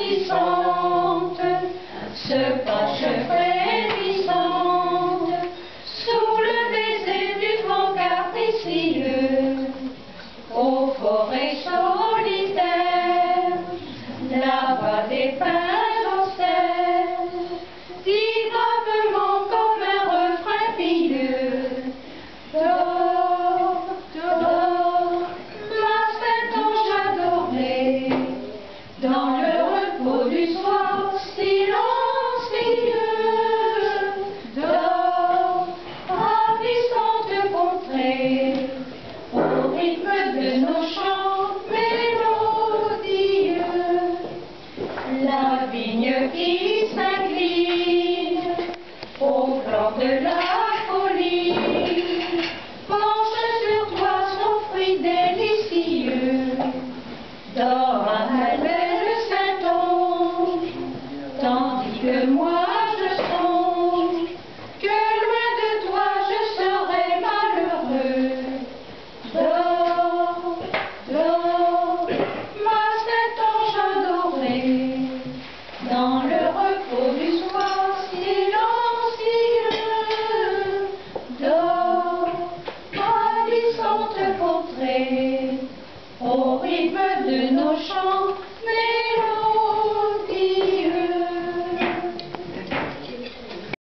ravissante se penche frémissante sous le baiser du vent capricieux. Aux forêts solitaires, la voix des pins austères dit gravement comme un refrain pieux: dors, dors, ma sainte ange adorée, dans le repos du soir silencieux. Dors, ravissante contrée, au rythme de nos chants mélodieux. La vigne qui s'incline au flanc de la colline penche sur toi son fruit délicieux. Dors, ma belle Saint-Onge, tandis que moi je songe que loin de toi je serai malheureux. Dors, dors, ma Sainte Ange adorée, dans le repos du soir silencieux. Dors, ravissante contrée, au rythme de nos chants